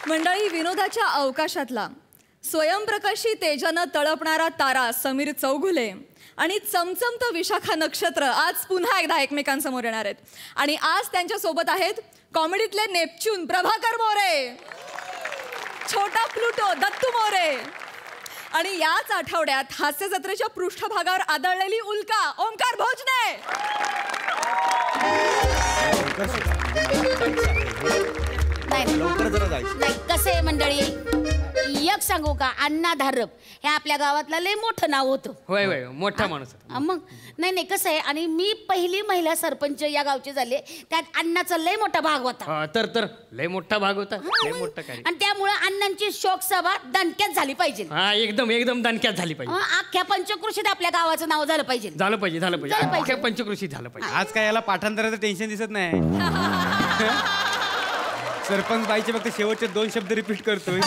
मंडळी, विनोदाच्या अवकाशातला स्वयंप्रकाशी तेजानं तळपणारा तारा समीर चौघुले आणि चमचमतं विशाखा नक्षत्र आज पुन्हा एकदा एकमेकांसमोर येणार आहेत. आणि आज त्यांच्या सोबत आहेत कॉमेडीतले नेपच्यून प्रभाकर मोरे, छोटा प्लुटो दत्तू मोरे आणि याच आठवड्यात हास्य जत्रेच्या पृष्ठभागावर आदळलेली उल्का ओंकार भोजने. नाही कसे मंडळी, एक सांगू का, अण्णा धारप हे आपल्या गावातलं लय मोठं नाव होतं. होय होय, मोठा माणूस. मग नाही कसं आहे, आणि मी पहिली महिला सरपंच या गावची झाले, त्यात अण्णाचा लय मोठा भाग होता. तर लय मोठा भाग होता, लय मोठा काय. आणि त्यामुळे अण्णांची शोक सभा दणक्यात झाली पाहिजे. हा, एकदम एकदम दणक्यात झाली पाहिजे. अख्ख्या पंचकृषीत आपल्या गावाचं नाव झालं पाहिजे. झालं पाहिजे अख्ख्या पंचकृषीत झालं पाहिजे. आज काय याला पाठांतराचं टेन्शन दिसत नाही. सरपंच बाईचे फक्त शेवटचे 2 शब्द रिपीट करतोय.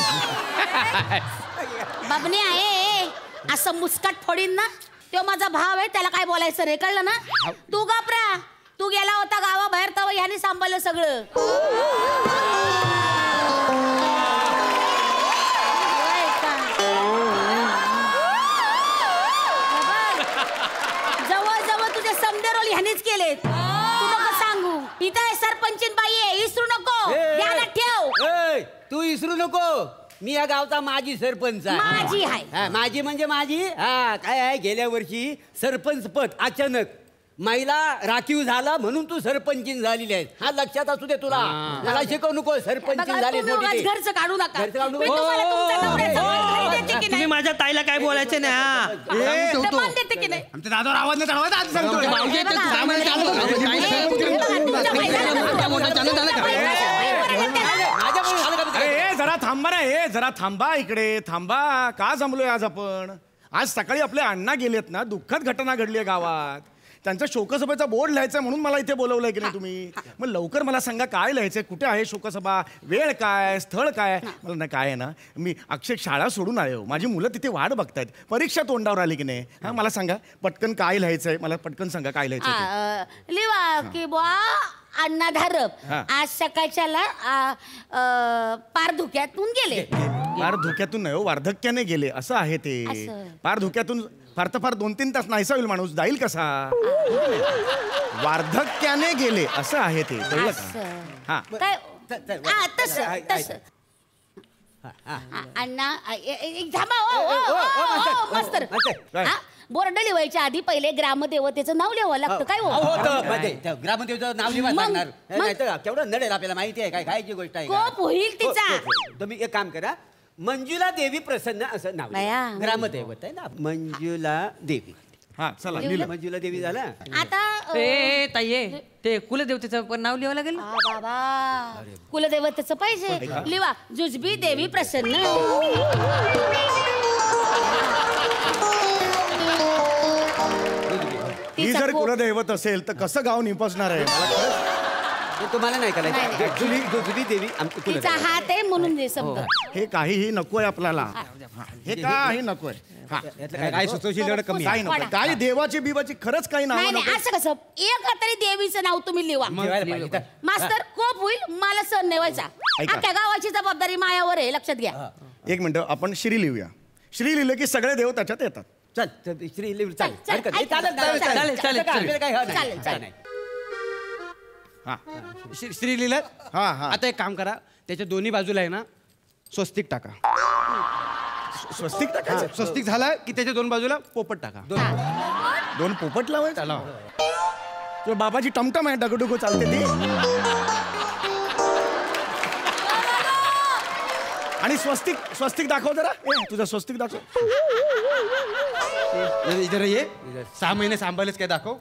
बाबने आहे असं मुस्काट फोडीन ना, तो माझा भाव आहे, त्याला काय बोलायचं रे, कळलं ना. तू गापरा, तू गेला होता गावाबाहेर, तेव्हा ह्याने सांभाळलं सगळं. जवळ तुझे समदे रोल ह्यानेच केलेत. तू नको सांगू, इथं आहे सरपंचीन बाई आहे, इसरू नको, ध्यानात ठेव. तू इसरू नको, मी या गावचा माजी सरपंच आहे. माझी आहे. माझी म्हणजे माझी. हा, काय आहे, गेल्या वर्षी सरपंच पद अचानक महिला राखीव झाला म्हणून तू सरपंचीन झालेली आहेस. हा लक्षात असू दे तुला. मला शिकवू नको, सरपंचीन झाली. घरचं काढू नका. तुम्ही माझ्या ताईला काय बोलायचं नाही. आमच्या दादावर आवाज नाही चढवायचा, आज सांगतो. जरा थांबा ना, जरा थांबा, इकडे थांबा. का जमलोय आज आपण? आज सकाळी आपले अण्णा गेलेत ना, दुःखद घटना घडली आहे गावात. त्यांचा शोकसभेचा बोर्ड लिहायचा म्हणून मला इथे बोलवलंय की नाही तुम्ही? मग लवकर मला सांगा, काय लिहायचंय, कुठे आहे शोकसभा, वेळ काय, स्थळ काय? मला ना काय आहे ना, मी अक्षय शाळा सोडून आले हो, माझी मुलं तिथे वाट बघतायत, परीक्षा तोंडावर आली की नाही. हा, मला सांगा पटकन काय लिहायचंय, मला पटकन सांगा काय लिहायचंय. लिवा की बुवा अण्णा धारप आज सकाळच्याला पार धुक्यातून गेले. पार धुक्यातून नाही हो, वार्धक्याने गेले असं आहे ते. पार धुक्यातून फार तर फार 2-3 तास नाहीसा होईल, माणूस जाईल कसा? वार्धक्याने गेले असं आहे ते, कळलं का? हा, तस अण्णा थांबा मास्तर. बोर्ड लिवायच्या आधी पहिले ग्रामदेवतेचं नाव लिहावं लागतं. काय हो, ग्रामदेवतेचं नाव लिहा. केवढं नडेल आपल्याला माहिती आहे, काय खायची गोष्ट आहे. कोप होईल तिचा. तुम्ही एक काम करा, मंजुला देवी प्रसन्न असं नाव, ग्रामदैवत आहे ना, मंजुला देवी. हा, चला मंजुला देवी झाला. आता ताई, ते कुलदेवतेचं पण नाव लिहावं लागेल. बाबा, कुलदेवतेचं पाहिजे. लिवा जुजबी देवी प्रसन्न. ही जर कुलदैवत असेल तर कसं गाव निपसणार आहे मला तुम्हाला नाही करायचं. जुजबी देवी तिचा हात आहे म्हणून दे समजा. हे काहीही नकोय आपल्याला, हे काही नकोय. काय सुचवशील एवढं कमी? काही नको, काही देवाची बिवाची खरंच काही नाव नाही. असं कसं, एक तरी देवीचं नाव तुम्ही लिहा. मास्तर, कोप होईल, मला सण नेवायचा. अख्ख्या गावाची जबाबदारी मायावर आहे, लक्षात घ्या. एक मिनिट, आपण श्री लिहूया. श्री लिहिलं की सगळे देव त्याच्यात येतात. चल श्री लिहू. चालेल. श्री लिहिलं. आता एक काम करा, त्याच्या दोन्ही बाजूला आहे ना स्वस्तिक टाका. स्वस्तिक टाकायचं? स्वस्तिक झाला की त्याच्या 2 बाजूला पोपट टाका. 2 पोपट लावायचं. तो बाबाची टमटम आहे, डगडुगो चालते ती. आणि स्वस्तिक दाखव जरा. तुझा स्वस्तिक दाखव. जरा ये, 6 महिने सांभाळलेच काय दाखव.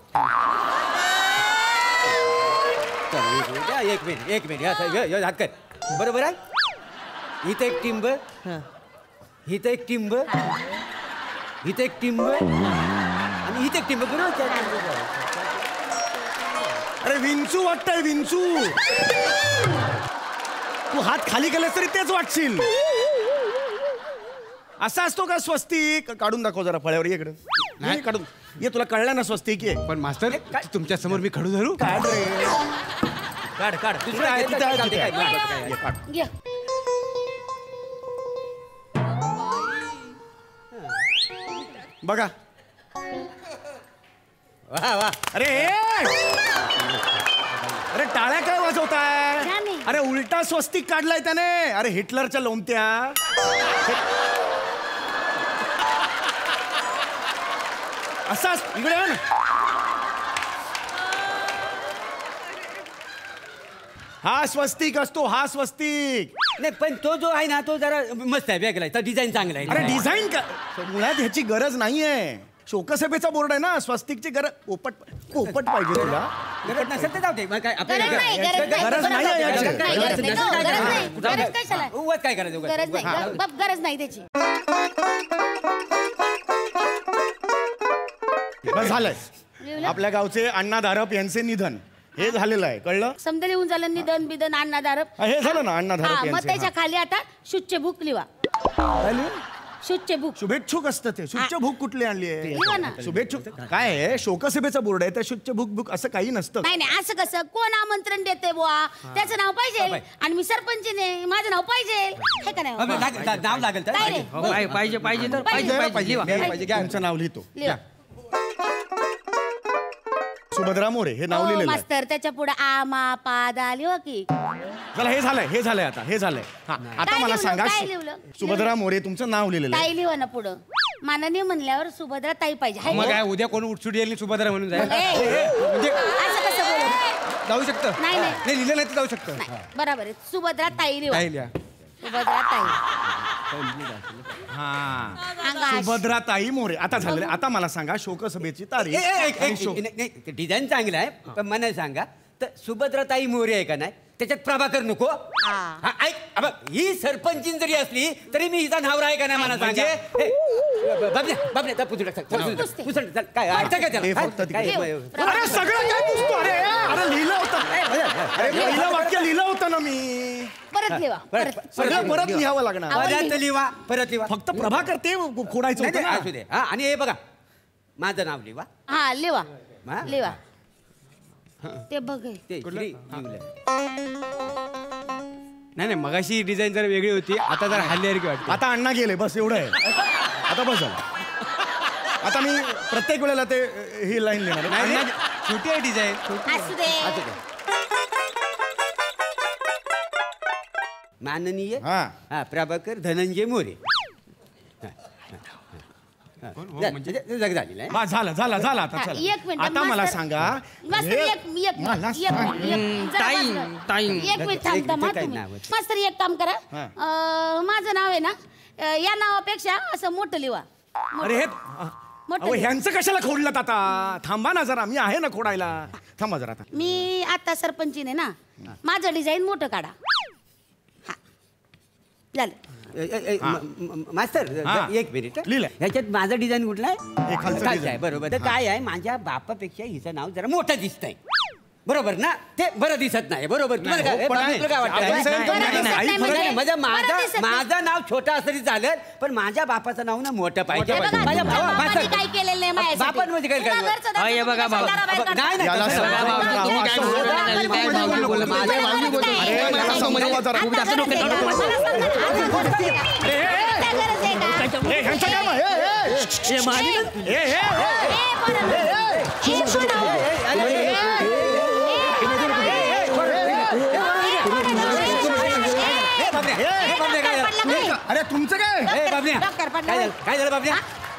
एक मिनिट हात कर. बरोबर आहे. इथं एक टिंब, इथं एक टिंब, इथं एक टिंब आणि इथं एक टिंब. बरोबर. अरे विंचू वाटतंय, विंचू. तू हात खाली केलास तरी तेच वाटशील. असा असतो का स्वस्तिक? काढून दाखव जरा फळ्यावर, इकडे. नाही काढून ये, तुला कळलं ना स्वस्तिक ये. पण मास्तर तुमच्या समोर मी खडू धरू? काढ रे. काढ दुसरं आहे, तिथं आहे, तिथं आहे. काय ये, काढ. घे. बघा. वा वा. अरे अरे टाळ्या काय वाजवताय? नाही. अरे उलटा स्वस्तिक काढलाय त्याने. अरे हिटलरच्या लोमत्या. असाच इकडे आहे ना. हा स्वस्तिक असतो, हा स्वस्तिक. नाही पण तो जो आहे ना तो जरा मस्त आहे, वेगळा आहे, डिझाईन चांगला आहे. अरे डिझाईन का मुळात ह्याची गरज नाहीये. शोकसभेचा बोर्ड आहे ना, स्वस्तिकची गरज. पोपट पाहिजे तुला. गरज नसेल तर जाऊ दे. मग काय गरज नाही, गरज नाही. गरज नाही आहे याची. गरज नाही, गरज नाही. गरज नाही. गरज कशाला? उगाच काय करायचं उगाच? गरज नाही. बाप, गरज नाही त्याची. बस झालंय. आपल्या गावचे अण्णा धारप यांचे निधन हे झालेलं आहे, कळलं? समजा लिहून झालं निधन बिधन अण्णा धारप. हे झालं ना अण्णा धारप मग यांचे. त्याच्या खाली आता शुच्चे भूक लिवा. काय लिहू? शुच्चे भूक. शुभेच्छुक असतं ते. शुच्च भूक कुठली आणली लिहा ना. आहे? शुभेच्छुक काय आहे? शोकसभेचा बोर्ड आहे, त्या शुच्च भूक भूक असं काही नसतं. नाही नाही, असं कसं? कोण आमंत्रण देते बुवा, त्याचं नाव पाहिजे. आणि मी सरपंचीने, माझं नाव पाहिजे. हे का नाही? नाव लागेल तर काय रे? पाहिजे पाहिजे तर पाहिजे, पाहिजे लिहा. पाहिजे घ्या, तुमचं नाव लिहितो. लिहा. सुभद्रा मोरे हे नाव हो, लिहिलेलं आहे. मास्तर त्याच्या पुढे आ मा पा दा लिहा की. चला हे झालंय आता हे झालंय. हा आता काय मला लिहिलं? सांगा काय लिहिलं? सुभद्रा मोरे तुमचं नाव लिहिलेलं आहे. ताई लिहा ना पुढं. माननीय म्हणल्यावर सुभद्रा ताई पाहिजे. हाय मग ना? काय उद्या कोण उठसूट येईल सुभद्रा म्हणून जाईल? म्हणजे असं कसं बोलू? जाऊ शकतं. नाही, नाही. नाही लिहिलं नाही तर जाऊ शकतं. नाही, बरोबर आहे. सुभद्रा ताई लिहा. काय लिहा? सुभद्रा ताई. हा अंगाश. सुभद्रा ताई मोरे आता झालेलं आहे. आता मला सांगा शोकसभेची तारीख आणि शोक- डिझाईन चांगलं आहे पण मला सांगा तर सुभद्राताई मोरे आहे का नाही त्याच्यात प्रभाकर नको? हा, ऐक अबे, ही सरपंचीन जरी असली तरी मी हिचा नावरा आहे का नाही मला सांगे. बाबने काय अडचण काय हे त्याला? फक्त तिकडे. काय- अरे सगळं काय पुसतो? अरे लिहिलं होतं. अरे पहिलं वाक्य लिहिलं होतं ना मी. परत लिहा. परत. सगळं परत लिहावं लागणार. परत लिहा. फक्त प्रभाकर ते खोडायचं नाही, होतं नाही, ना. असू दे. हा, आणि हे बघा माझं नाव लिहा. हा लिहा. हा? लिहा. ते बघ हे. ते श्री लिहिलंय. नाही मगाशी डिझाईन जरा वेगळी होती, आता जरा हल्ल्यासारखी वाटते. आता अण्णा गेले बस एवढं आहे. आता बस झालं. आता मी प्रत्येक वेळेला ते ही लाईन लिहिणार आहे. नाही, अण्णा नाही, छोटी आहे डिझाईन. असू दे. असू दे. माननीय हा. हा प्रभाकर धनंजय मोरे. झालेलं आहे. बस झालं आता हा, चला. एक मिनिट. आता मला मास्तर- सांगा मास्तर हे- एक मला जरा ताई, बाजूला. ताई. एक मिनिट थांबता ते मा काय तुम्ही. नाव आहे? मास्तर एक काम करा. हा. माझं नाव आहे ना या नावापेक्षा असं मोठं लिहा. अरे हे मोठं अहो लिहा. ह्यांचं कशाला खोडलं आता? थांबा ना जरा, मी आहे ना खोडायला. थांबा जरा आता. मी आता सरपंचीने ना माझं डिझाईन मोठं काढा. हा. झालं. मास्तर हा. एक मिनिट लिहिलंय. ह्याच्यात माझं डिझाईन कुठलं हे आहे? खालचं खालचं design. आहे बरोबर. तर काय आहे माझ्या बापापेक्षा हिचं नाव जरा मोठं दिसतंय बरोबर ना? ते बरं दिसत नाही बरोबर. तुम्हाला काय- हो, पण बाबा, तुला काय वाटतं? नाही, नाही, नाही, नाही, नाही, नाही, नाही, फरक नाही, नाही. म्हणजे बरं दिसत नाही. माझं नाव छोटं असं तरी चालेल पण माझ्या बापाचं नाव ना मोठं पाहिजे. हे बघा, माझ्या तुमच्या भावा- बापाने मास्तर, काय केलेलं नाही माझ्यासाठी. बापांमध्ये काय तुला केलं? घरचं दाखवतो, हे बघा, तुमच्या बाबा. दाराबाहेर काढतो. नाही नाही याला तसं सगळं नाही. बाबा, तुम्ही काय असं- बोलता? नाही, काय बाजूला बोलला? माझ्या बाजूला बोलतो. अरे, मला समजावं जरा. आता गरज आहे का? मला सांगा ना, आता गरज आहे का? आता गरज आहे का? हे ह्यांचं काम आहे. हे बरं. अरे तुमचं काय? ए, बाबन्या. डॉक्टर पडला. काय झालं? काय झालं बाबन्या?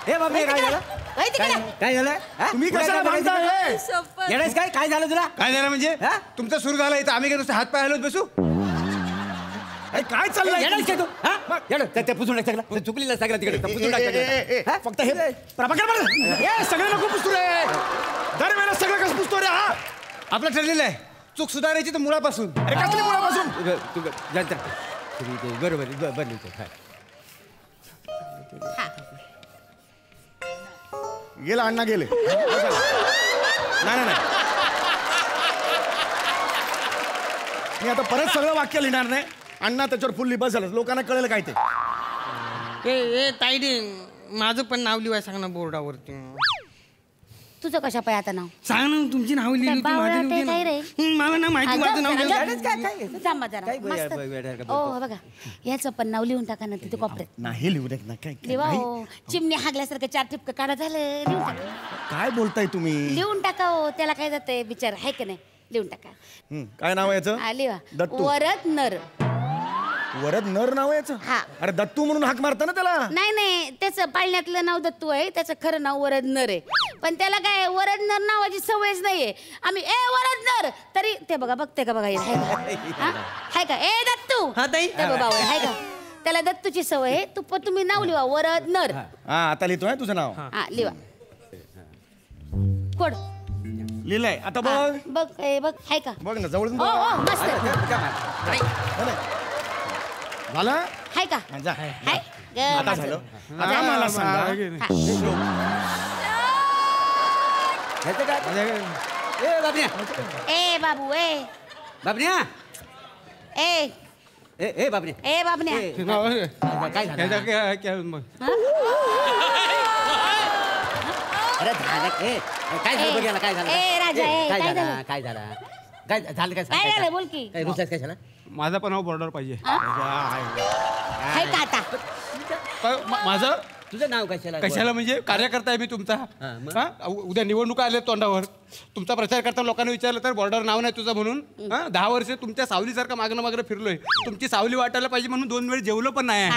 ए बाबन्या काय झालं? काय झालं? हा? तुम्ही तुला कशाला काय भांडताय? करायचं? येणारच काय? काय झालं तुला? काय झालं म्हणजे? हा? तुमचं सुरू झालं इथं, आम्ही काय नुसतं हात पाय हलवत बसू? अरे, काय चाललंय? येणारच काय तू? हा? येणं. त्या पुसून टाक सगळं. चुकलेला सगळं तिकडे. पुसून टाक सगळं. हा? फक्त हे प्रभाकर बरं. हे सगळे नको पुसतो रे. दरवेळेला सगळं कसं पुसतो रे हा? आपलं ठरलेलं आहे चूक सुधारायची तर मुळापासून. अरे कसली मुळापासून? तू जा. बरोबर बरं गेला अण्णा गेले. नाही मी आता परत सगळं वाक्य लिहिणार नाही. अण्णा त्याच्यावर फुल लिबस झालं. लोकांना कळेल काय ते. ए ताईडे माझं पण नाव लिवाय सांग ना बोर्डावरती. तुझं कशा पाय आता नाव सांग ना तुमची नाव लिहिली काय बावळा ते काय रे? मला ना माहिती माझं नाव लिहिलं. थांबा जरा मस्त. ओ बघा याचं पण नाव लिहून टाका ना तिथे कोपऱ्यात. नाही लिहू दे ना काय लिवा हो. चिमणी हागल्यासारखं 4 ठिपकं काढा झालं लिहून टाका. काय बोलताय तुम्ही लिहून टाका हो त्याला काय जातंय बिचार आहे का नाही लिहून टाका. काय नाव आहे याचं लिहा दत्तू. वरद नर. वरद नर नाव आहे याचं हा. अरे दत्तू म्हणून हाक मारता ना त्याला. नाही त्याचं पाळण्यातलं नाव दत्तू आहे त्याचं खरं नाव वरद नर आहे पण त्याला काय वरद नर नावाची सवयच नाहीये आम्ही वरद नर तरी ते बघा बघते का बघा हाय का ए दत्तू हा ताई ते बाबा हाय का त्याला दत्तूची सवय आहे तुम्ही नाव लिहा वरद नर. हा आता लिहितोय तुझं नाव. हा लिहा कोड लिहिलंय आता हा, बघ बघ बघ हाय का बघ ना जवळ ओ मस्त झालं हाय का हा, जा. हाय आता मस्त. झालं आता मला सांगा हा. ए बाबू बाबन्या ए बाबन्या ए बाबन्या काय झालं अरे झालं काय झालं बघ याला, काय झालं ए, राजा, ए, काय काय झालं झालं? काय झालं काय झालं काय काय झालं बोल की काय रुसलास काय झालं माझा पण नाव बॉर्डर पाहिजे हाय का आता माझं तुझं नाव कशाला कशाला म्हणजे कार्यकर्ता आहे मी तुमचा मग? हा? उद्या निवडणुका आल्या तोंडावर तुमचा प्रचार करता लोकांना विचारलं तर बॉर्डर नाव नाही तुझं म्हणून 10 वर्ष तुमच्या सावलीसारखं मागणं मागणं फिरलोय तुमची सावली वाटायला पाहिजे म्हणून 2 वेळ जेवलो पण नाही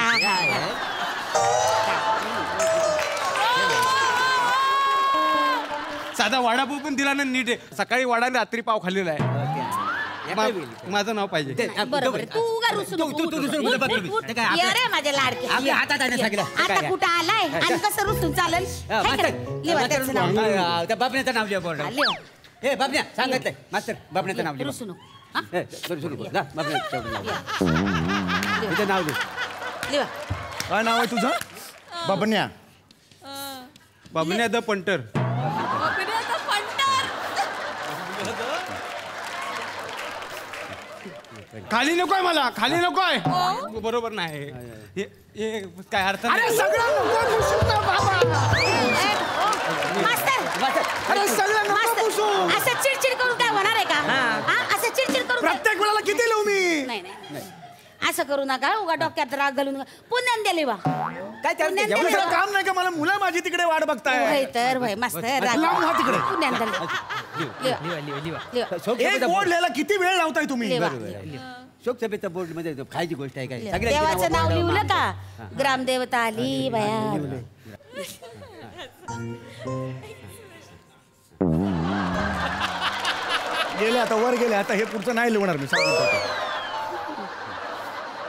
साधा वडापाव पण दिला ना नीट आहे सकाळी वडा आणि रात्री पाव खाल्लेला आहे माझं नाव पाहिजे बरोबर तू का रुसू नको. ये रे माझ्या लाडके आपल्या हातात आहे ना सगळं. आता कुठं आलाय आणि कसं रुसून चालेल हाय का नाही? लिहा त्याचं नाव त्या बाबण्याचं नाव लिहा हा, बोर्ड लिहा. हे बाबण्या सांगितलंय मास्तर बाबण्याचं नाव लिहा रुसू नको रुसू नको जा बाबण्याचं नाव लिहा. तुझं नाव लिहा लिहा काय नाव आहे तुझं बबन्या बाबण्या द पंटर खाली नकोय मला खाली नकोय बरोबर नाही हे काय अर्थ नाही. अरे सगळं नको पुसून ना बाबा. मास्तर अरे सगळं नको मास्तर पुसू. असं चिडचिड करून काय होणार आहे का हा असं चिडचिड करून काय- प्रत्येक वेळेला किती लिहू मी नाही असं करू नका उगा डोक्यात राग घालून पुण्यात दिले वा काय त्याला पुण्यात एवढं दिले तुझं काम नाही का मला मुलं माझी तिकडे वाट बघताय होय तर भाई मस्त लांब व्हा तिकडे. पुण्यात दिले एक बोर्ड लिहायला किती वेळ लावताय तुम्ही लिहा. शोकसभेचा बोर्ड मध्ये खायची गोष्ट आहे काय सगळ्यांची देवाचं नाव नावं लिहिलं का ग्रामदेवता आली बाया गेले आता वर गेले आता हे पुढचं नाही लिहिणार मी सांगून ठेवतो.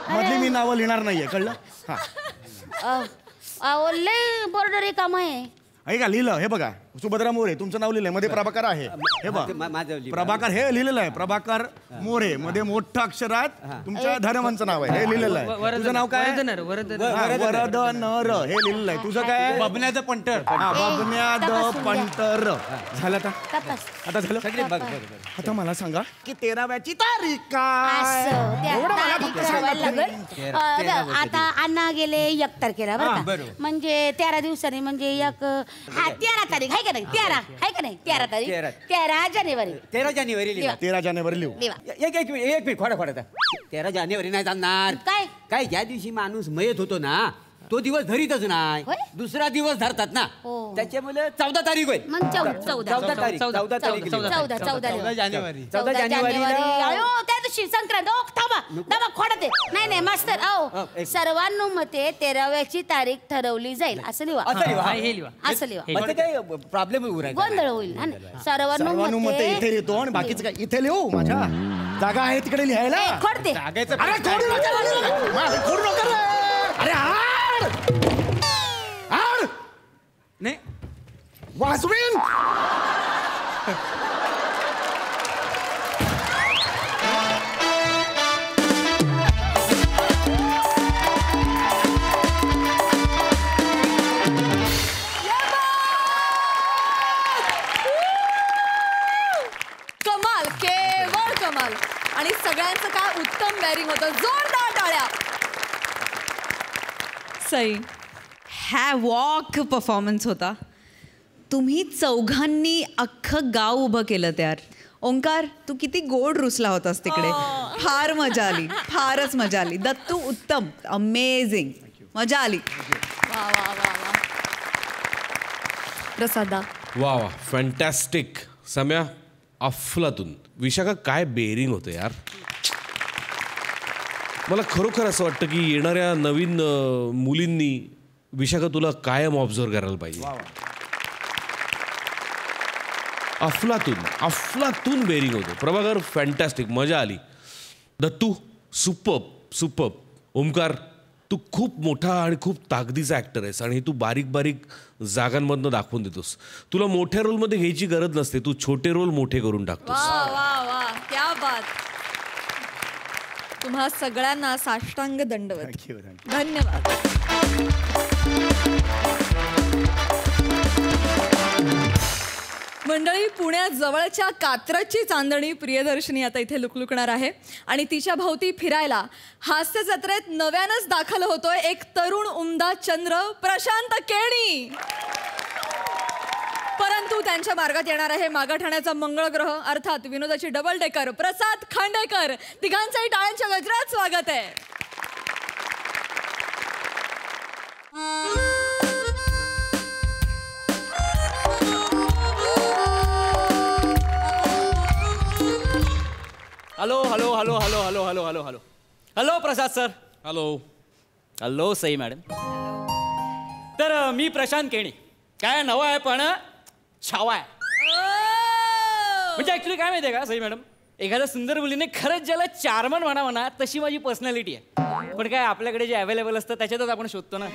मधली मी नावं लिहिणार नाहीये कळलं हा लय बॉर्डर काम आहे ऐका लिहिलं हे बघा सुभद्रा मोरे तुमचं नाव लिहिलंय मध्ये प्रभाकर आहे हे बघ माझं लिहा. प्रभाकर हे लिहिलेलं आहे प्रभाकर मोरे मध्ये मोठ्या अक्षरात तुमच्या धर्मांचं नाव आहे हे लिहिलेलं आहे तुझं नाव काय वरदनर वरदनर हा, वरद नर हे लिहिलेलं आहे तुझं काय बाबण्या द पंटर हा बबन्या द तपासून घ्या. पंटर झालं आता तपास आता झालं सगळे बघ बघ बघ. आता मला सांगा की 13व्याची तारीख काय असं त्या एवढं मला तारीख फक्त सांगा ठरवायला लागेल. तेरा आता अण्णा गेले 1 तारखेला बरं का बरोबर. म्हणजे 13 दिवसांनी म्हणजे 13 तारीख आहे का नाही 13 आहे का नाही 13 तारीख 13 जानेवारी 13 जानेवारी लिहा 13 जानेवारी लिहू लिहा एक मिनिट खोडा 13 जानेवारी नाही जाणार काय काय ज्या दिवशी माणूस मयत होतो ना तो दिवस धरीतच नाही होय? दुसरा दिवस धरतात ना हो. त्याच्यामुळे 14 तारीख होईल मग 14 14 तारीख 14 तारीख लिहा. 14 जानेवारी 14 जानेवारीला- अयो त्या दिवशी संक्रांत थांबा खोडा ते नाही मास्तर हो, एक- सर्वानुमते 13व्याची तारीख ठरवली जाईल असं लिहा असं लिहा. हा, हे लिहा असं लिहा मग ते काही प्रॉब्लेम उरायचा गोंधळ होईल हा ना? सर्वानुमते इथे लिहितो आणि बाकीचं काय इथे लिहू माझ्या जागा आहे तिकडे लिहायला खोडते जागायचं अरे खोडू नका रे. खोडू नका रे. अरे हाड हाड नाही वासवीन कमाल केवळ कमाल आणि सगळ्यांचं काय उत्तम बॅरिंग होतं जोरदार टाळ्या सई हॅवॉक परफॉर्मन्स होता तुम्ही चौघांनी अख्खं गाव उभं केलं यार. ओंकार, तू किती गोड रुसला होतास तिकडे. फार मजा आली, फारच मजा आली. दत्तू उत्तम, अमेझिंग, मजा आली. वा वा वा वा. प्रसादा. वा वा, फॅन्टॅस्टिक. सम्या, अफलातून. विशाखा, काय बेरिंग होतं यार. मला खरोखर असं वाटतं की येणाऱ्या नवीन मुलींनी विशाखा तुला कायम ऑब्झर्व करायला पाहिजे. अफलातून बेरिंग होतं. प्रभाकर, फॅन्टॅस्टिक, मजा आली. दत्तू, सुपर्ब. ओमकार, तू खूप मोठा आणि खूप ताकदीचा ॲक्टर आहेस आणि तू बारीक बारीक जागांमधनं दाखवून देतोस. तुला मोठ्या रोलमध्ये घ्यायची गरज नसते, तू छोटे रोल मोठे करून टाकतोस. वा वा वा, क्या बात. तुम्हा सगळ्यांना साष्टांग दंडवत. धन्यवाद. मंडळी, पुण्यात जवळच्या कात्रजची चांदणी प्रियदर्शनी आता इथे लुकलुकणार आहे आणि तिच्या भोवती फिरायला हास्य जत्रेत नव्यानंच दाखल होतोय एक तरुण उमदा चंद्र, प्रशांत केणी. परंतु त्यांच्या मार्गात येणार आहे मागाठाण्याचा मंगळ ग्रह, अर्थात विनोदाची डबल डेकर, प्रसाद खांडेकर. तिघांचंही टाळ्यांच्या गजरात स्वागत आहे. Hello hello hello hello hello hello hello hello hello Prasad sir. Hello Sai madam. तर मी प्रशांत केणी. काय नवं आहे पण छावा आहे. म्हणजे ॲक्च्युली काय माहिती आहे का सई मॅडम, एखाद्या सुंदर मुलीने खरंच ज्याला चार्मन म्हणा तशी माझी पर्सनॅलिटी आहे. पण काय आपल्याकडे जे अवेलेबल असतं त्याच्यातच आपण शोधतो ना.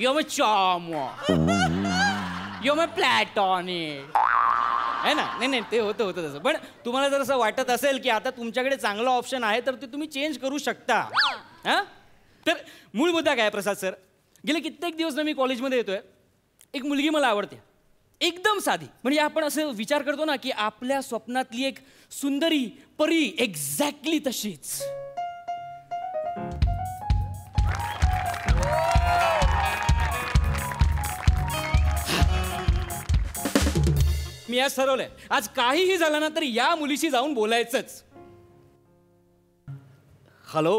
You're my charmer. You're my platonic. है ना. नाही ते होतं तसं. पण तुम्हाला जर असं वाटत असेल की आता तुमच्याकडे चांगलं ऑप्शन आहे तर ते तुम्ही चेंज करू शकता. हां, तर मूळ मुद्दा काय प्रसाद सर, गेले कित्येक दिवस ना मी कॉलेजमध्ये येतोय. एक मुलगी मला आवडते, एकदम साधी. म्हणजे आपण असं विचार करतो ना की आपल्या स्वप्नातली एक सुंदरी परी, एक्झॅक्टली तशीच. मी आज ठरवलंय, आज काहीही झालं ना तरी या मुलीशी जाऊन बोलायचंच. हॅलो,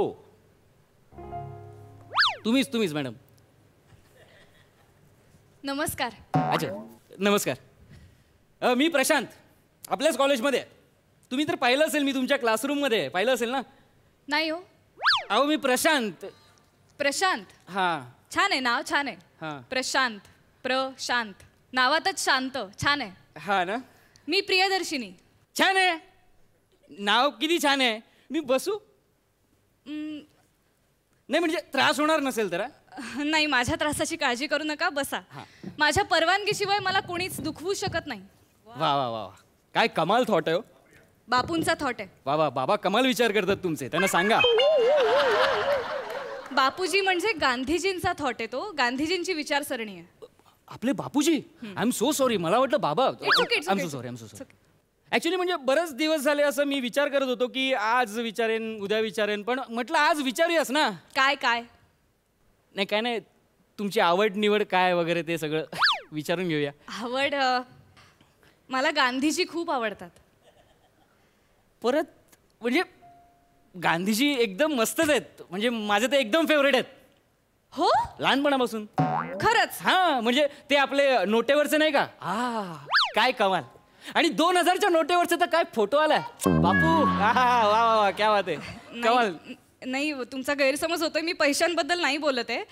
तुम्हीच मॅडम. नमस्कार. अच्छा, नमस्कार. मी प्रशांत, आपल्याच कॉलेजमध्ये. तुम्ही तर पाहिलं असेल, मी तुमच्या क्लासरूममध्ये पाहिलं असेल ना. नाही हो. अहो मी प्रशांत. प्रशांत. हां छान आहे नाव, छान आहे. हां प्रशांत, प्रशांत, नावातच शांत, छान आहे. हां ना. मी प्रियदर्शिनी. छान आहे नाव, किती छान आहे. मी बसू? नाही म्हणजे त्रास होणार नसेल तर. नाही, माझ्या त्रासाची काळजी करू नका, बसा. माझ्या परवानगीशिवाय मला कोणीच दुखवू शकत नाही. वा वा वा, काय कमाल थॉट आहे. बापूंचा थॉट आहे. वा वा, बाबा कमाल विचार करतात तुमचे, त्यांना सांगा. बापूजी म्हणजे गांधीजींचा थॉट आहे तो, गांधीजींची विचारसरणी आहे. आपले Bapuji? I am so sorry, मला वाटलं बाबा. I am so sorry. Actually म्हणजे बरेच दिवस झाले असं मी विचार करत होतो की आज विचारेन, उद्या विचारेन, पण म्हटलं आज विचारूयास ना. काय? नाही काय नाही, तुमची आवड निवड काय वगैरे ते सगळं विचारून घेऊया. आवड, मला गांधीजी खूप आवडतात. परत म्हणजे गांधीजी एकदम मस्तच आहेत, म्हणजे माझे ते एकदम फेवरेट आहेत. हो, लहानपणापासून. खरंच? हा, म्हणजे ते आपले नोटेवरचे नाही का, काय कमाल. आणि 2000च्या नोटेवरचे तर काय फोटो आलाय बापू. वा वा वा, क्या बात आहे, कमाल. नाही, तुमचा गैरसमज होतोय, मी पैशांबद्दल नाही बोलत आहे.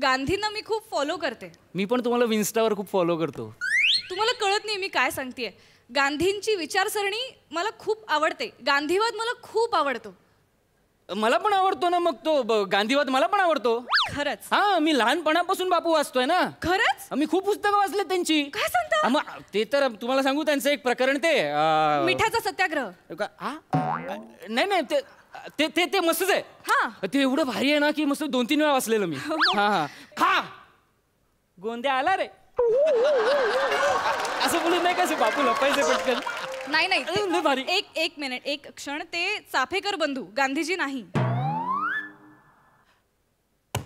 गांधींना मी खूप फॉलो करते. मी पण तुम्हाला इन्स्टावर खूप फॉलो करतो. तुम्हाला कळत नाही मी काय सांगतेय. गांधींची विचारसरणी मला खूप आवडते. गांधीवाद मला खूप आवडतो. मला पण आवडतो ना मग तो गांधीवाद, मला पण आवडतो. खरंच? हा, मी लहानपणापासून बापू वाचतोय ना. खरंच? मी खूप पुस्तकं वाचले त्यांची. काय सांगता? मग ते तर तुम्हाला सांगू, त्यांचं एक प्रकरण ते मिठाचा सत्याग्रह. नाही ते ते ते मस्तच आहे. हा, ते एवढं भारी आहे ना की मस्त 2-3 वेळा वाचलेलं मी. हा गोंद्या आला रे असं बोलून नाही कसं बापू लपायचे पटकन. नाही भारी. एक मिनिट, एक क्षण. ते चाफेकर बंधू, गांधीजी नाही.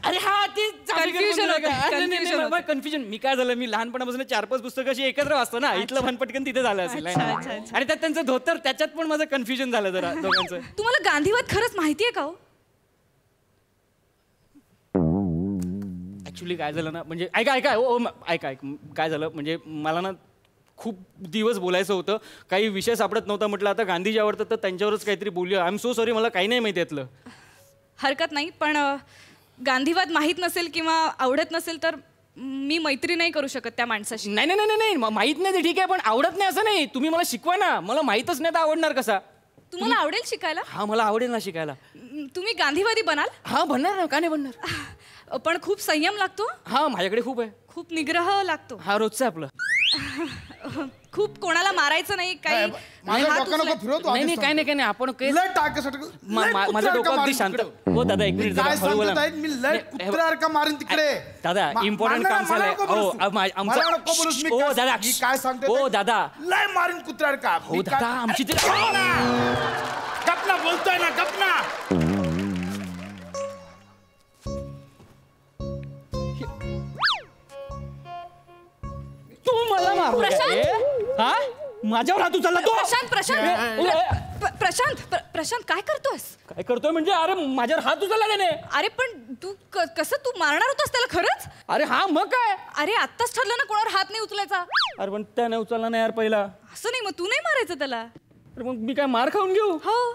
अरे हा ते Confusion कन्फ्युजन. मी काय झालं, मी लहानपणापासून 4-5 पुस्तकं अशी एकत्र वाचतो ना, इथलं भान पटकन तिथे झालं असेल. आणि त्यात त्यांचं धोतर, त्याच्यात पण माझं कन्फ्युजन झालं जरा दोघांचं. तुम्हाला गांधीवाद खरंच माहितीये का हो? ऍक्च्युली काय झालं ना, म्हणजे ऐका काय झालं म्हणजे मला ना खूप दिवस बोलायचं होतं, काही विषय सापडत नव्हता. म्हटलं आता गांधीजी आवडतात तर त्यांच्यावरच काहीतरी बोलूया. आय एम सो सॉरी, मला काही नाही माहिती यातलं. हरकत नाही, पण गांधीवाद माहीत नसेल किंवा आवडत नसेल तर मी मैत्री नाही करू शकत त्या माणसाशी. नाही माहित नाही ते ठीक आहे, पण आवडत नाही असं नाही. तुम्ही मला शिकवा ना, मला माहीतच नाही तर आवडणार कसा? तुम्हाला आवडेल शिकायला? हा, मला आवडेल ना शिकायला. तुम्ही गांधीवादी बनाल? हा, बनणार ना, का नाही बनणार. पण खूप संयम लागतो. हा, माझ्याकडे खूप आहे. खूप निग्रह लागतो. हा, रोजचं आपलं. खूप कोणाला मारायचं नाही, काही माझ्या डोक्यानं नको फिरव तू. नाही काय नाही आपण लय टाकेसाठी माझं डोकं अगदी शांत. हो दादा, एक मिनिट, काय जरा हळू बोला. सांगतो मी लय कुत्र्यासारखं मारीन तिकडे. दादा, इम्पॉर्टंट काम झालंय. हो दादा, काय सांगतो हो दादा, लय मारीन कुत्र्यासारखा. हो दादा, आमची गपना बोलतोय ना, गपना. तू मला मारू हा, माझ्यावर हात उचलला तो. प्रशांत काय करतोस? काय करतोय म्हणजे? अरे माझ्यावर हात उचलला त्याने. अरे पण तू कसं, तू मारणार होतास त्याला खरंच? अरे हा, मग काय? अरे आत्ताच ठरलं ना कोणावर हात नाही उचलायचा. अरे पण त्याने उचलला नाही यार पहिला. असं नाही, मग तू नाही मारायचं त्याला. अरे मग मी काय मार खाऊन घेऊ? हो.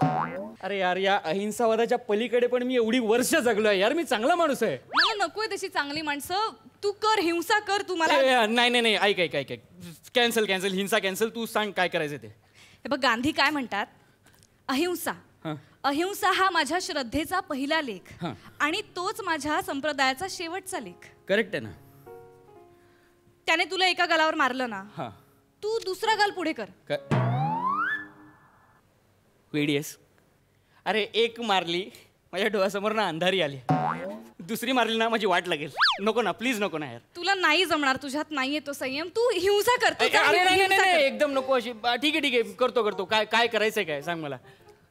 अरे यार, या अहिंसावादाच्या पलीकडे पण मी एवढी वर्ष जगलोय यार. मी चांगला माणूस आहे. मला नकोय तशी चांगली माणसं. तू कर, हिंसा कर. तू मला नाही ऐक कॅन्सल हिंसा कॅन्सल. तू सांग काय करायचं ते. हे बघ, गांधी काय म्हणतात, अहिंसा. अहिंसा हा माझ्या श्रद्धेचा पहिला लेख आणि तोच माझ्या संप्रदायाचा शेवटचा लेख. करेक्ट आहे ना? त्याने तुला एका गालावर मारलं ना, तू दुसरा गाल पुढे कर. वेडीएस. अरे एक मारली, माझ्या डोळ्यासमोर ना अंधारी आली. दुसरी मारली ना, माझी वाट लागेल. नको ना, प्लीज नको ना यार. तुला नाही जमणार, तुझ्यात नाहीये तो संयम. तू हिंसा करतो. अरे नाही, एकदम नको अशी. ठीक आहे करतो. काय करायचंय, काय सांग मला.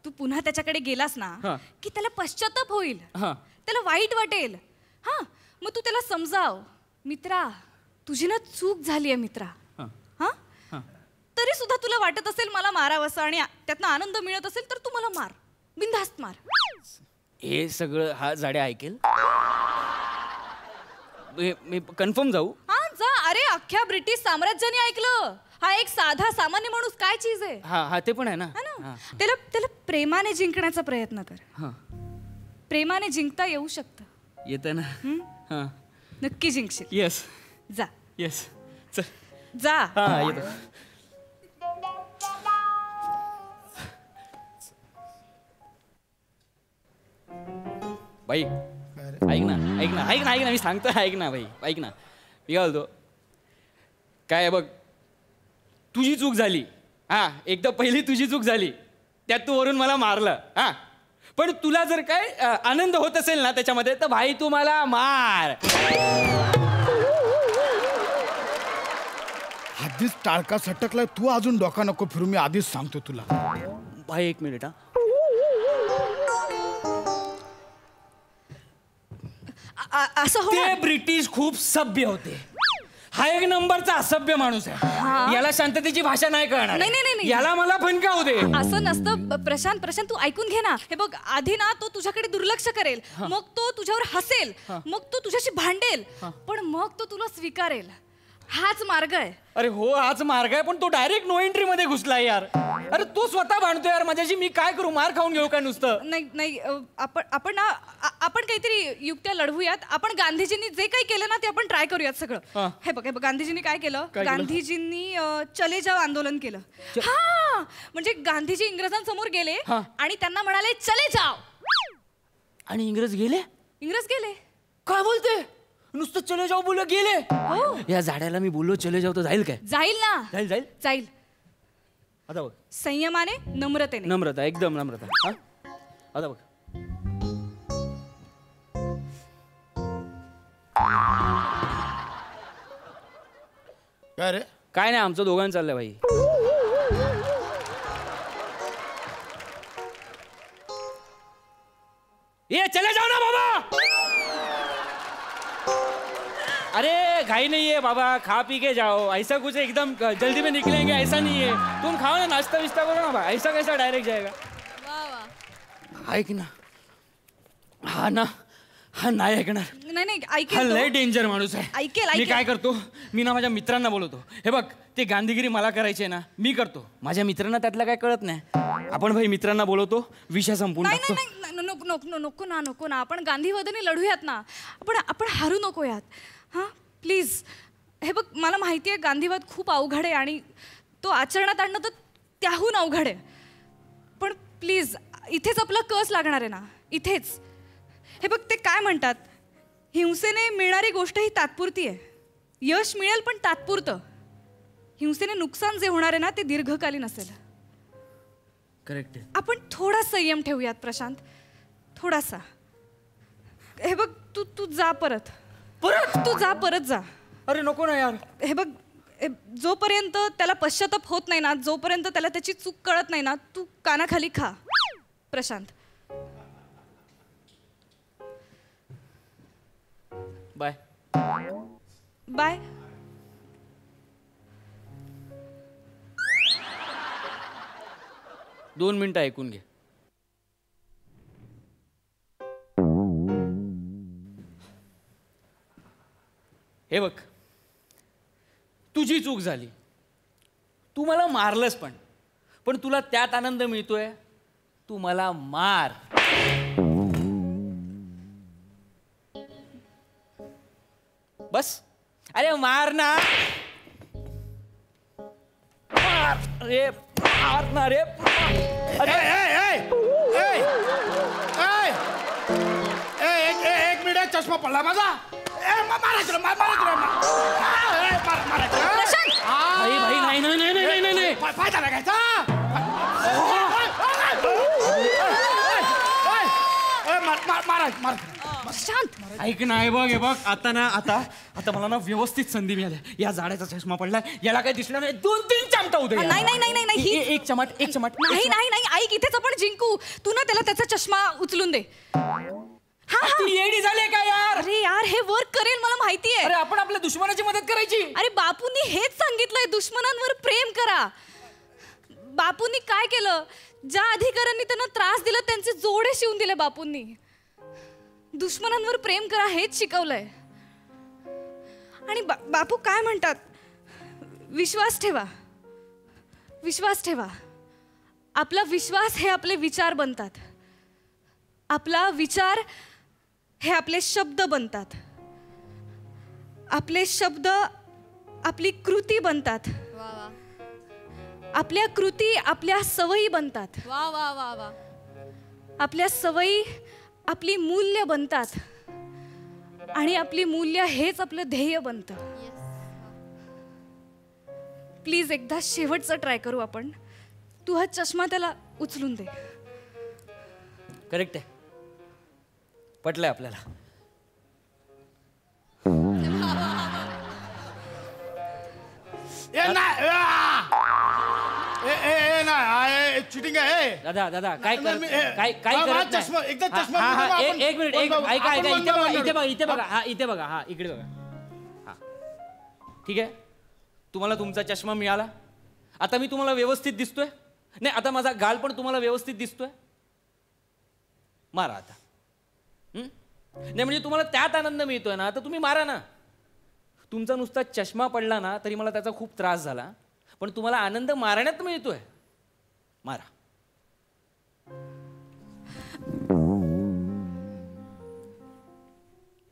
तू पुन्हा त्याच्याकडे गेलास ना की त्याला पश्चाताप होईल, त्याला वाईट वाटेल. हा, मग तू त्याला समजाव, मित्रा तुझी ना चूक झाली आहे मित्रा. हा, तरी सुद्धा तुला वाटत असेल मला मारावंसं आणि त्यातनं आनंद मिळत असेल तर तू मला मार, बिनधास्त मार. हे सगळं हा जाड्या ऐकेल? मी कन्फर्म जाऊ? हा जा. अरे अख्ख्या ब्रिटिश साम्राज्याने ऐकलं. हा एक साधा सामान्य माणूस काय चीज आहे. हा ते पण आहे ना. त्याला प्रेमाने जिंकण्याचा प्रयत्न कर. प्रेमाने जिंकता येऊ शकतं. येतं ना? नक्की जिंकशील. येस. जा. येस. चल जा. हा येतो. बाई ऐक ना, मी सांगतो. ऐक ना भाई, ऐक ना. मी काय बोलतो, काय बघ, तुझी चूक झाली. हा, एकदा पहिली तुझी चूक झाली, त्यात तू वरून मला मारलं. हा, पण तुला जर काय आनंद होत असेल ना त्याच्यामध्ये, तर भाई तू मला मार. आधीच टाळका सटकलाय, तू अजून डोका नको फिरू. मी आधीच सांगतो तुला. भाई एक मिनिट. असं हो. ते ब्रिटिश खूप सभ्य होते. हा एक नंबरचा असभ्य माणूस आहे. याला शांततेची भाषा नाही कळणार. नाही. याला मला फणकावू दे. असं नसतं प्रशांत, तू ऐकून घे ना. हे बघ, आधी ना तो तुझ्याकडे दुर्लक्ष करेल, मग तो तुझ्यावर हसेल, मग तो तुझ्याशी भांडेल, पण मग तो तुला स्वीकारेल. हाच मार्ग आहे. अरे हो, हाच मार्ग आहे, पण तो डायरेक्ट नो एंट्री मध्ये घुसलाय यार. अरे तो स्वतः भांडतोय यार माझ्याशी. मी काय करू? मार खाऊन घेऊ काय नुसतं? नाही, आपण काहीतरी युक्त्या लढवूयात. आपण गांधीजींनी जे काही केलं ना ते आपण ट्राय करूयात सगळं. हे बघ, गांधीजींनी काय केलं? गांधीजींनी चले जाव आंदोलन केलं. हा, म्हणजे गांधीजी इंग्रजांसमोर गेले आणि त्यांना म्हणाले चले जाव. आणि इंग्रज गेले? इंग्रज गेले. काय बोलते? नुसतं चले जाऊ बोल गेले? या झाड्याला मी बोललो चले जाऊ तर जाईल काय? जाईल ना. जाईल. आता बघ, संयमाने, नम्रतेने. नम्रता, एकदम नम्रता. आता बघ, काय रे? काय नाही, आमचं दोघांचं चाललंय भाई. ये चले जाओ ना बाबा. काही नहीं है बाबा, खा पी के जाओ. ऐसा कुछ एकदम जल्दी में निकलेंगे ऐसा नहीं है. तुम खाओ ना, नाश्ता विस्ता करो ना बा. ऐसा कैसा डायरेक्ट जाएगा. ऐक ना, हा ना, हा नाही ऐकणार. नाही हा ऐकेल लय डेंजर माणूस आहे. ऐकेल मी काय करतो, मी ना माझ्या मित्रांना बोलवतो. हे बघ, ते गांधीगिरी मला करायची आहे ना, मी करतो. माझ्या मित्रांना त्यातलं काय कळत नाही. आपण भाई मित्रांना बोलवतो, विषय संपून टाकतो. नाही नको ना. आपण गांधीवादाने लढूयात ना. आपण हारू नकोयात. हां प्लीज. हे बघ, मला माहिती आहे गांधीवाद खूप अवघड आहे आणि तो आचरणात आणणं तर त्याहून अवघड आहे. पण प्लीज, इथेच आपला कस लागणार आहे ना, इथेच. हे बघ, ते काय म्हणतात, हिंसेने मिळणारी गोष्ट ही तात्पुरती आहे. यश मिळेल पण तात्पुरतं. हिंसेने नुकसान जे होणार आहे ना, ते दीर्घकालीन असेल. करेक्ट आहे. आपण थोडा संयम ठेवूयात प्रशांत, थोडासा. हे बघ, तू जा परत. तू जा परत जा. अरे नको ना यार. हे बघ, जोपर्यंत त्याला पश्चाताप होत नाही ना, जोपर्यंत त्याला त्याची चूक कळत नाही ना, तू कानाखाली खा प्रशांत. Bye bye. दोन मिनिटं ऐकून घे. हे बघ, तुझी चूक झाली. तू मला मारलंस पण तुला त्यात आनंद मिळतोय. तू मला मार. बस. अरे मार ना. मार रे, मार ना रे. एक मिनिट, चष्मा पडला माझा. भाई नाही. फायदा लागायचा. ऐक ना, हे बघ आता मला ना व्यवस्थित संधी मिळाली. या जाड्याचा चष्मा पडलाय, याला काही दिसलं नाही. 2-3 चमटा उद्या. नाही. एक चमट. नाही ऐक, इथेच आपण जिंकू. तू ना त्याला त्याचा चष्मा उचलून दे. तू येडी झाले का यार? अरे यार, हे वर्क करेल मला माहिती आहे. अरे आपण आपल्या दुश्मनाची मदत करायची. अरे बापूंनी हेच सांगितलंय, दुश्मनांवर प्रेम करा. बापूंनी काय केलं, ज्या अधिकाऱ्यांनी त्यांना त्रास दिला त्यांचे जोडे शिवून दिले बापूंनी. दुश्मनांवर प्रेम करा हेच शिकवलंय. आणि बापू काय म्हणतात, विश्वास ठेवा. आपला विश्वास हे आपले विचार बनतात. आपला विचार हे आपले शब्द बनतात. आपले शब्द आपली कृती बनतात. आपल्या कृती आपल्या सवयी बनतात. आपल्या सवयी आपली मूल्य बनतात. आणि आपली मूल्य हेच आपलं ध्येय बनतं. प्लीज एकदा शेवटचं ट्राय करू आपण. तू हा चष्मा त्याला उचलून दे. करेक्ट आहे, पटलंय आपल्याला. चिटिंग आहे दादा. काय करत नाही. एकदा चष्मा. एक मिनिट, ऐका. इथे बघा. हा इथे बघा. हा इकडे बघा. हा ठीक आहे. तुम्हाला तुमचा चष्मा मिळाला. आता मी तुम्हाला व्यवस्थित दिसतोय. नाही, आता माझा गाल पण तुम्हाला व्यवस्थित दिसतोय. मारा आता. नाही म्हणजे तुम्हाला त्यात आनंद मिळतोय ना, तर तुम्ही मारा ना. तुमचा नुसता चष्मा पडला ना तरी मला त्याचा खूप त्रास झाला, पण तुम्हाला आनंद मारण्यात मिळतोय. मारा.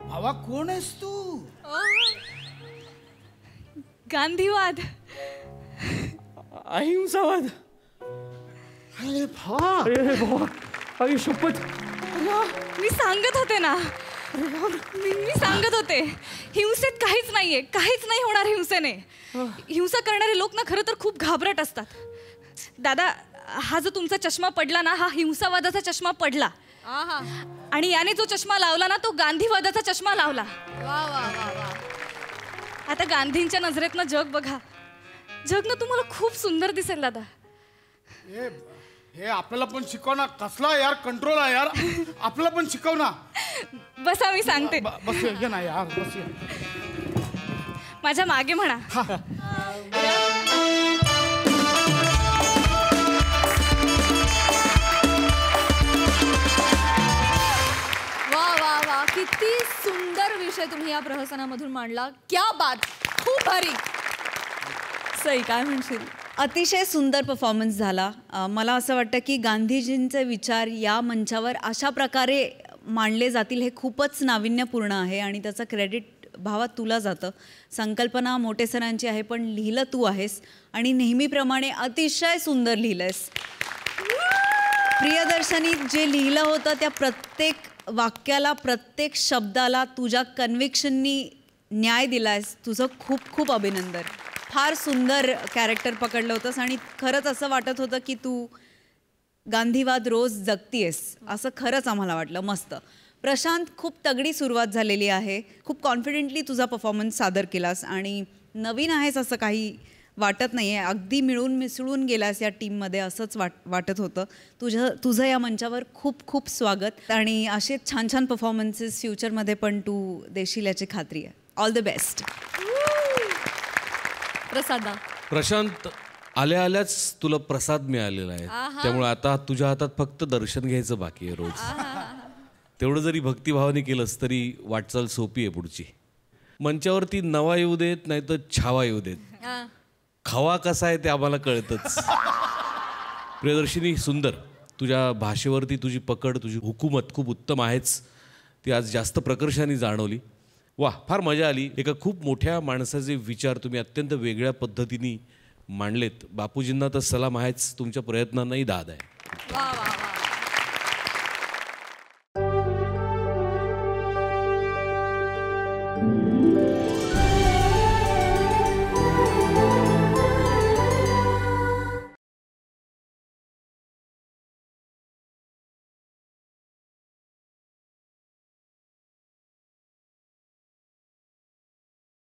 भावा, कोण आहेस तू? गांधीवाद, अहिंसावाद. अरे शपथ. मी सांगत होते ना, मी सांगत होते, हिंसेत काहीच नाहीये, काहीच नाही होणार हिंसेने. हिंसा करणारे लोक ना खरं तर खूप घाबरट असतात. दादा, हा जो तुमचा चष्मा पडला ना, हा हिंसावादाचा चष्मा पडला. आणि याने जो चष्मा लावला ना, तो गांधीवादाचा चष्मा लावला. आता गांधींच्या नजरेतनं जग बघा. जग ना तुम्हाला खूप सुंदर दिसेल दादा. हे आपल्याला पण शिकव ना. कसला यार कंट्रोल आहे यार. आपल्याला पण शिकव ना. बसा, मी सांगते. बस ये ना यार, बस ये. माझ्या मागे म्हणा. वा वा वा, किती सुंदर विषय तुम्ही या प्रहसनामधून मांडला. क्या बात, खूप भारी. सई, काय म्हणशील? अतिशय सुंदर परफॉर्मन्स झाला. मला असं वाटतं की गांधीजींचे विचार या मंचावर अशा प्रकारे मांडले जातील हे खूपच नाविन्यपूर्ण आहे आणि त्याचं क्रेडिट भावा तुला जातं. संकल्पना मोठे सरांची आहे पण लिहिलं तू आहेस आणि नेहमीप्रमाणे अतिशय सुंदर लिहिलंयस. प्रियदर्शनी जे लिहिलं होतं त्या प्रत्येक वाक्याला प्रत्येक शब्दाला तुझ्या कन्व्हिक्शननी न्याय दिलायस. तुझं खूप खूप अभिनंदन. फार सुंदर कॅरेक्टर पकडलं होतंस आणि खरंच असं वाटत होतं की तू गांधीवाद रोज जगतीयस असं खरंच आम्हाला वाटलं. मस्त. प्रशांत, खूप तगडी सुरुवात झालेली आहे. खूप कॉन्फिडेंटली तुझा परफॉर्मन्स सादर केलास आणि नवीन आहेस असं काही वाटत नाही आहे. अगदी मिळून मिसळून गेलास या टीममध्ये असंच वाटत होतं. तुझं या मंचावर खूप खूप स्वागत आणि असे छान छान परफॉर्मन्सेस फ्युचरमध्ये पण तू देशील याची खात्री आहे. All the best. प्रसादा. प्रशांत, आल्या आल्याच तुला प्रसाद मिळालेला आहे. त्यामुळे आता तुझ्या हातात फक्त दर्शन घ्यायचं बाकी आहे रोज. तेवढं जरी भक्तिभावाने केलंस तरी वाटचाल सोपी आहे पुढची. मंचावरती नवा येऊ देत नाही तर छावा येऊ देत. खवा कसा आहे ते आम्हाला कळतच. प्रियदर्शिनी, सुंदर. तुझ्या भाषेवरती तुझी पकड, तुझी हुकूमत खूप उत्तम आहेच. ती आज जास्त प्रकर्षाने जाणवली. वा, फार मजा आली. एका खूप मोठ्या माणसाचे विचार तुम्ही अत्यंत वेगळ्या पद्धतीने मांडलेत. बापूजींना तर सलाम आहेच, तुमच्या प्रयत्नांनाही दाद आहे. वा वा.